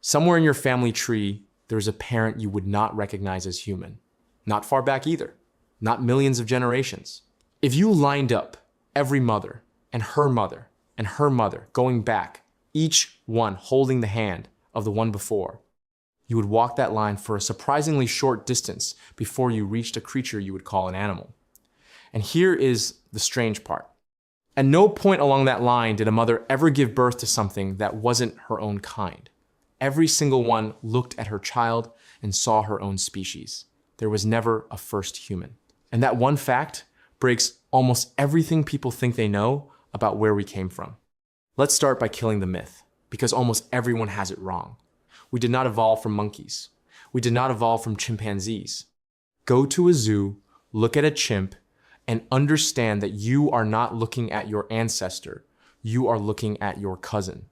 Somewhere in your family tree, there's a parent you would not recognize as human. Not far back either. Not millions of generations. If you lined up every mother and her mother and her mother going back, each one holding the hand of the one before, you would walk that line for a surprisingly short distance before you reached a creature you would call an animal. And here is the strange part. At no point along that line did a mother ever give birth to something that wasn't her own kind. Every single one looked at her child and saw her own species. There was never a first human. And that one fact breaks almost everything people think they know about where we came from. Let's start by killing the myth, because almost everyone has it wrong. We did not evolve from monkeys. We did not evolve from chimpanzees. Go to a zoo, look at a chimp, and understand that you are not looking at your ancestor. You are looking at your cousin.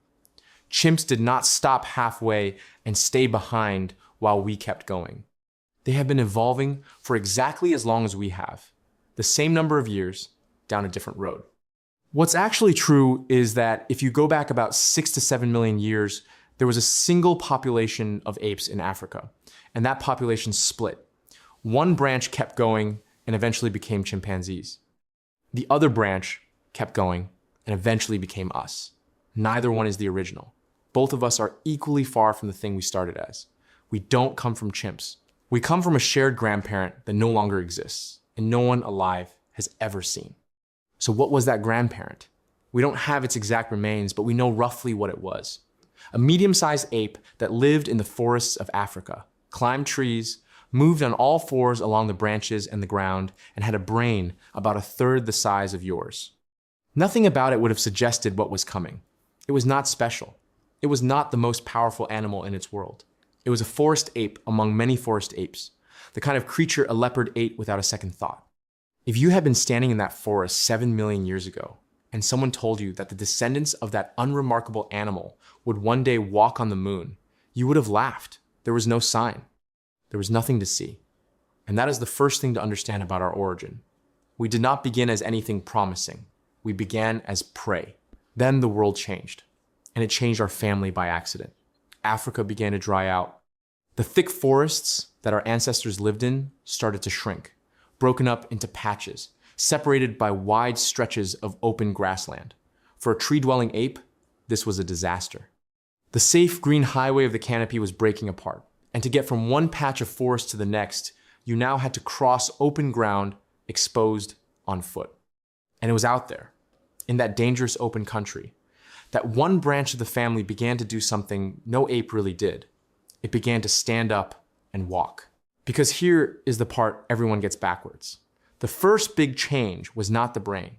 Chimps did not stop halfway and stay behind while we kept going. They have been evolving for exactly as long as we have, the same number of years down a different road. What's actually true is that if you go back about 6 to 7 million years, there was a single population of apes in Africa, and that population split. One branch kept going and eventually became chimpanzees. The other branch kept going and eventually became us. Neither one is the original. Both of us are equally far from the thing we started as. We don't come from chimps. We come from a shared grandparent that no longer exists, and no one alive has ever seen. So what was that grandparent? We don't have its exact remains, but we know roughly what it was. A medium-sized ape that lived in the forests of Africa, climbed trees, moved on all fours along the branches and the ground, and had a brain about a third the size of yours. Nothing about it would have suggested what was coming. It was not special. It was not the most powerful animal in its world. It was a forest ape among many forest apes, the kind of creature a leopard ate without a second thought. If you had been standing in that forest 7 million years ago, and someone told you that the descendants of that unremarkable animal would one day walk on the moon, you would have laughed. There was no sign. There was nothing to see. And that is the first thing to understand about our origin. We did not begin as anything promising. We began as prey. Then the world changed, and it changed our family by accident. Africa began to dry out. The thick forests that our ancestors lived in started to shrink, broken up into patches, separated by wide stretches of open grassland. For a tree-dwelling ape, this was a disaster. The safe green highway of the canopy was breaking apart, and to get from one patch of forest to the next, you now had to cross open ground exposed on foot. And it was out there, in that dangerous open country, that one branch of the family began to do something no ape really did. It began to stand up and walk. Because here is the part everyone gets backwards. The first big change was not the brain.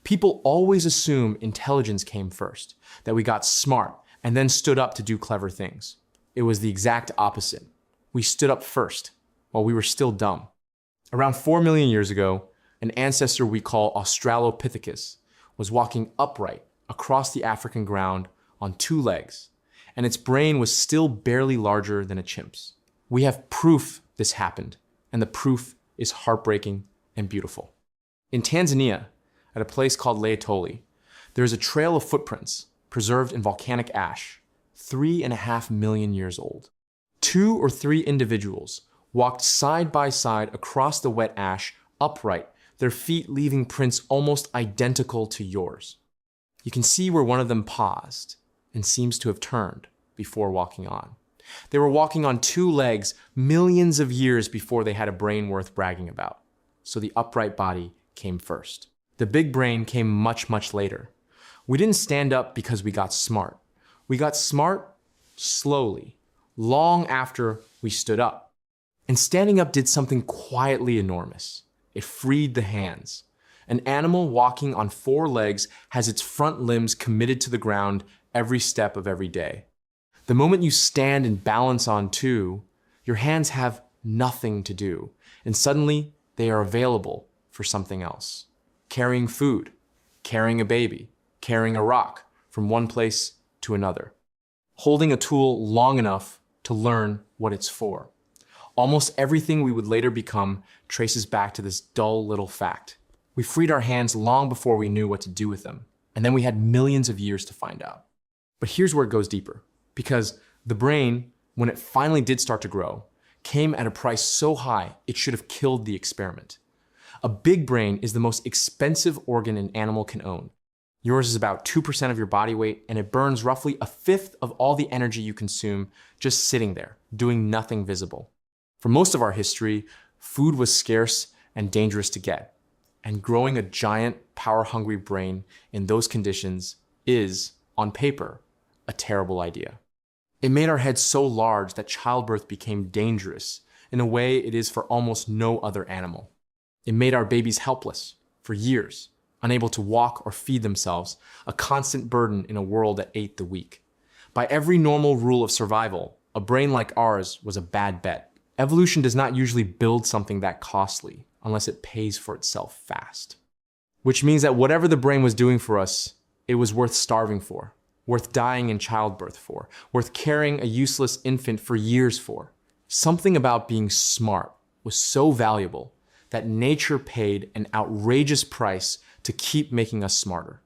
People always assume intelligence came first, that we got smart and then stood up to do clever things. It was the exact opposite. We stood up first, while we were still dumb. Around 4 million years ago, an ancestor we call Australopithecus was walking upright across the African ground on 2 legs, and its brain was still barely larger than a chimp's. We have proof this happened, and the proof is heartbreaking and beautiful. In Tanzania, at a place called Laetoli, there is a trail of footprints preserved in volcanic ash, 3.5 million years old. 2 or 3 individuals walked side by side across the wet ash upright, their feet leaving prints almost identical to yours. You can see where one of them paused and seems to have turned before walking on. They were walking on 2 legs millions of years before they had a brain worth bragging about. So the upright body came first. The big brain came much, much later. We didn't stand up because we got smart. We got smart slowly, long after we stood up. And standing up did something quietly enormous. It freed the hands. An animal walking on 4 legs has its front limbs committed to the ground every step of every day. The moment you stand and balance on 2, your hands have nothing to do, and suddenly they are available for something else. Carrying food, carrying a baby, carrying a rock from one place to another. Holding a tool long enough to learn what it's for. Almost everything we would later become traces back to this dull little fact. We freed our hands long before we knew what to do with them, and then we had millions of years to find out. But here's where it goes deeper, because The brain, when it finally did start to grow, came at a price so high it should have killed the experiment. A big brain is the most expensive organ an animal can own. Yours is about 2% of your body weight, and it burns roughly a fifth of all the energy you consume just sitting there, doing nothing visible. For most of our history, food was scarce and dangerous to get, and growing a giant, power-hungry brain in those conditions is, on paper, a terrible idea. It made our heads so large that childbirth became dangerous in a way it is for almost no other animal. It made our babies helpless for years, unable to walk or feed themselves, a constant burden in a world that ate the weak. By every normal rule of survival, a brain like ours was a bad bet. Evolution does not usually build something that costly unless it pays for itself fast. Which means that whatever the brain was doing for us, it was worth starving for, worth dying in childbirth for, worth carrying a useless infant for years for. Something about being smart was so valuable that nature paid an outrageous price to keep making us smarter.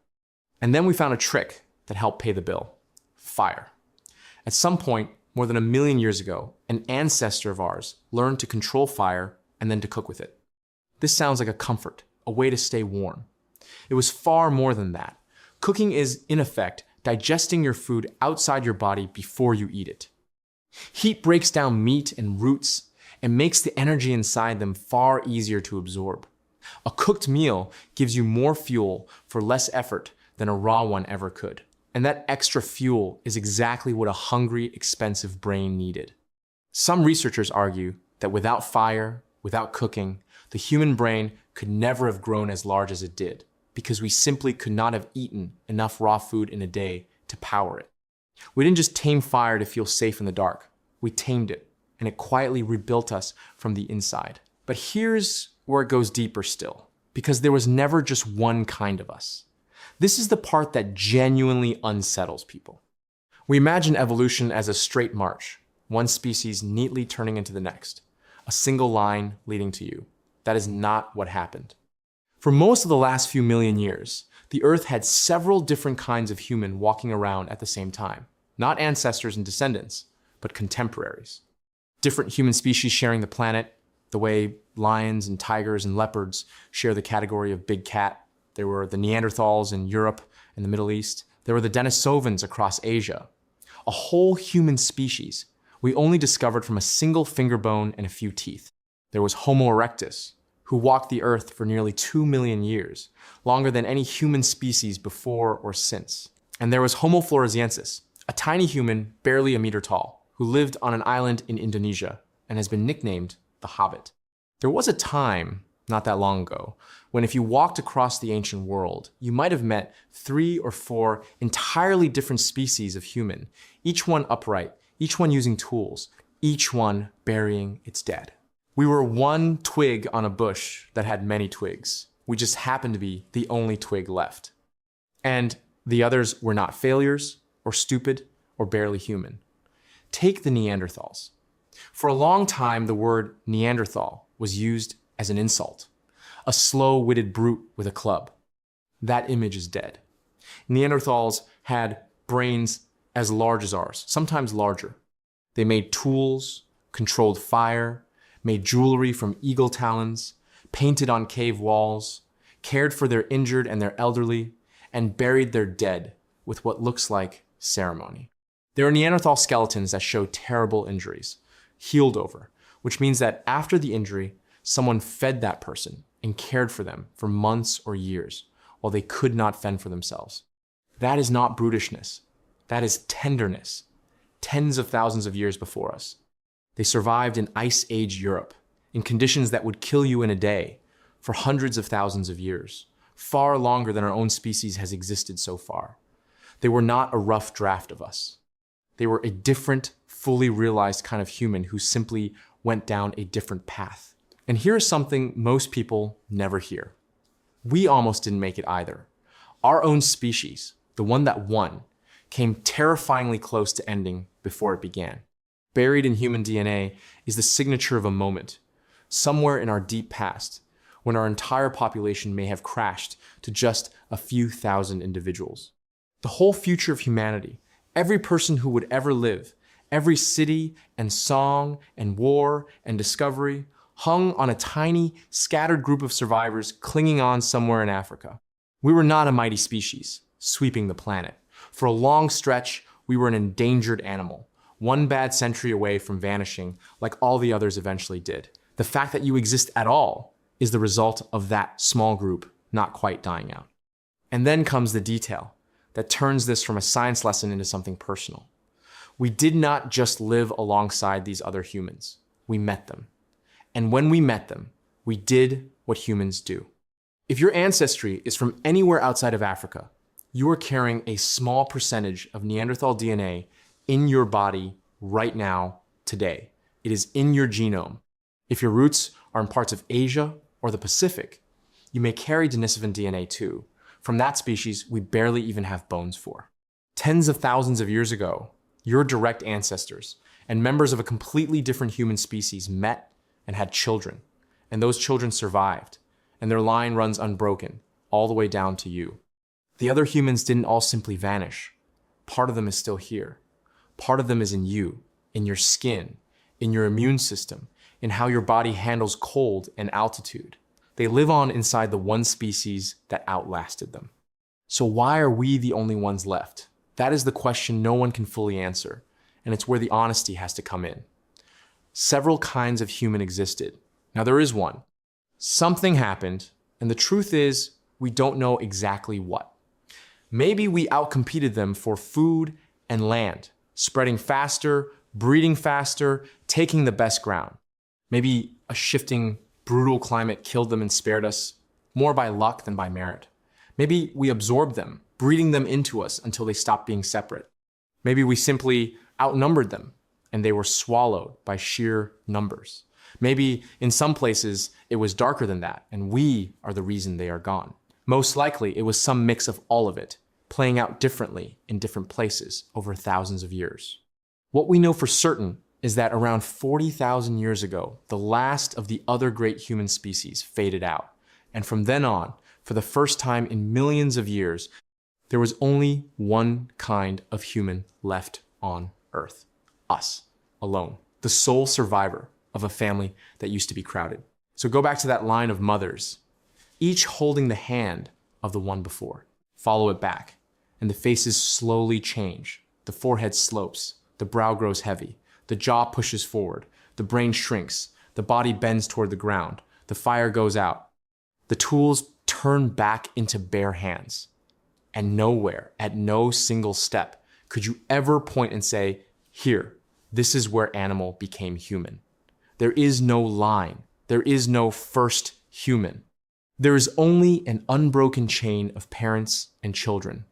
And then we found a trick that helped pay the bill: fire. At some point, more than 1 million years ago, an ancestor of ours learned to control fire and then to cook with it. This sounds like a comfort, a way to stay warm. It was far more than that. Cooking is, in effect, digesting your food outside your body before you eat it. Heat breaks down meat and roots and makes the energy inside them far easier to absorb. A cooked meal gives you more fuel for less effort than a raw one ever could. And that extra fuel is exactly what a hungry, expensive brain needed. Some researchers argue that without fire, without cooking, the human brain could never have grown as large as it did, because we simply could not have eaten enough raw food in a day to power it. We didn't just tame fire to feel safe in the dark. We tamed it, and it quietly rebuilt us from the inside. But here's where it goes deeper still, because there was never just one kind of us. This is the part that genuinely unsettles people. We imagine evolution as a straight march, one species neatly turning into the next, a single line leading to you. That is not what happened. For most of the last few million years, the Earth had several different kinds of human walking around at the same time. Not ancestors and descendants, but contemporaries. Different human species sharing the planet, the way lions and tigers and leopards share the category of big cat. There were the Neanderthals in Europe and the Middle East. There were the Denisovans across Asia. A whole human species we only discovered from a single finger bone and a few teeth. There was Homo erectus, who walked the earth for nearly 2 million years, longer than any human species before or since. And there was Homo floresiensis, a tiny human barely a meter tall, who lived on an island in Indonesia and has been nicknamed the Hobbit. There was a time, not that long ago, when if you walked across the ancient world, you might have met 3 or 4 entirely different species of human, each one upright, each one using tools, each one burying its dead. We were one twig on a bush that had many twigs. We just happened to be the only twig left. And the others were not failures, or stupid, or barely human. Take the Neanderthals. For a long time, the word Neanderthal was used as an insult, a slow-witted brute with a club. That image is dead. Neanderthals had brains as large as ours, sometimes larger. They made tools, controlled fire, made jewelry from eagle talons, painted on cave walls, cared for their injured and their elderly, and buried their dead with what looks like ceremony. There are Neanderthal skeletons that show terrible injuries, healed over, which means that after the injury, someone fed that person and cared for them for months or years while they could not fend for themselves. That is not brutishness. That is tenderness, tens of thousands of years before us. They survived in Ice Age Europe, in conditions that would kill you in a day, for hundreds of thousands of years, far longer than our own species has existed so far. They were not a rough draft of us. They were a different, fully realized kind of human who simply went down a different path. And here's something most people never hear. We almost didn't make it either. Our own species, the one that won, came terrifyingly close to ending before it began. Buried in human DNA is the signature of a moment, somewhere in our deep past, when our entire population may have crashed to just a few thousand individuals. The whole future of humanity, every person who would ever live, Every city and song and war and discovery hung on a tiny, scattered group of survivors clinging on somewhere in Africa. We were not a mighty species, sweeping the planet. For a long stretch, we were an endangered animal, one bad century away from vanishing like all the others eventually did. The fact that you exist at all is the result of that small group not quite dying out. And then comes the detail that turns this from a science lesson into something personal. We did not just live alongside these other humans. We met them. And when we met them, we did what humans do. If your ancestry is from anywhere outside of Africa, you are carrying a small percentage of Neanderthal DNA in your body right now, today. It is in your genome. If your roots are in parts of Asia or the Pacific, you may carry Denisovan DNA too. From that species, we barely even have bones for. Tens of thousands of years ago, your direct ancestors and members of a completely different human species met and had children, and those children survived, and their line runs unbroken all the way down to you. The other humans didn't all simply vanish. Part of them is still here. Part of them is in you, in your skin, in your immune system, in how your body handles cold and altitude. They live on inside the one species that outlasted them. So why are we the only ones left? That is the question no one can fully answer, and it's where the honesty has to come in. Several kinds of human existed. Now there is one. Something happened, and the truth is, we don't know exactly what. Maybe we outcompeted them for food and land, spreading faster, breeding faster, taking the best ground. Maybe a shifting, brutal climate killed them and spared us, more by luck than by merit. Maybe we absorbed them, breeding them into us until they stopped being separate. Maybe we simply outnumbered them and they were swallowed by sheer numbers. Maybe in some places it was darker than that and we are the reason they are gone. Most likely it was some mix of all of it, playing out differently in different places over thousands of years. What we know for certain is that around 40,000 years ago, the last of the other great human species faded out. And from then on, for the first time in millions of years, there was only one kind of human left on Earth. Us, alone. The sole survivor of a family that used to be crowded. So go back to that line of mothers, each holding the hand of the one before. Follow it back, and the faces slowly change. The forehead slopes, the brow grows heavy, the jaw pushes forward, the brain shrinks, the body bends toward the ground, the fire goes out. The tools turn back into bare hands. And nowhere, at no single step, could you ever point and say, here, this is where animal became human. There is no line. There is no first human. There is only an unbroken chain of parents and children,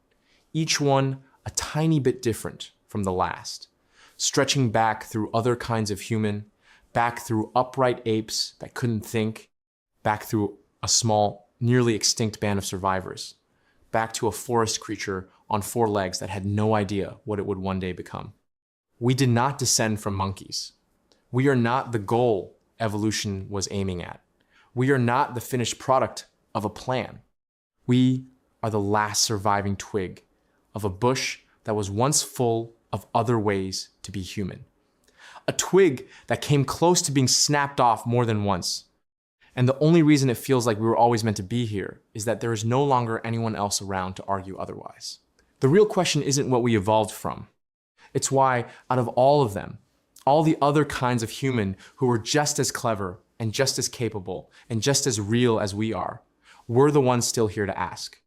each one a tiny bit different from the last, stretching back through other kinds of human, back through upright apes that couldn't think, back through a small, nearly extinct band of survivors, back to a forest creature on four legs that had no idea what it would one day become. We did not descend from monkeys. We are not the goal evolution was aiming at. We are not the finished product of a plan. We are the last surviving twig of a bush that was once full of other ways to be human. A twig that came close to being snapped off more than once. And the only reason it feels like we were always meant to be here is that there is no longer anyone else around to argue otherwise. The real question isn't what we evolved from. It's why, out of all of them, all the other kinds of human who were just as clever and just as capable and just as real as we are, we're the ones still here to ask.